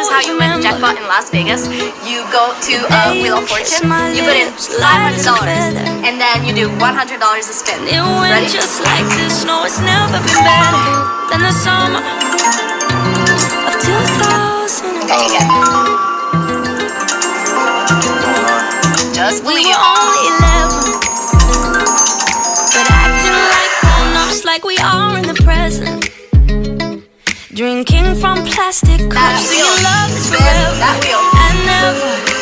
is how you win the jackpot in Las Vegas. You go to Wheel of Fortune, you put in $500, and then you do $100 a spin. Ready? Just like this, no, it's never been better than the summer of 2000. Okay, again. Just We believe. were only 11, but acting like grown-ups, like we are in the present. Drinking from plastic cups, That wheel. singing love is Spin forever that wheel. and never.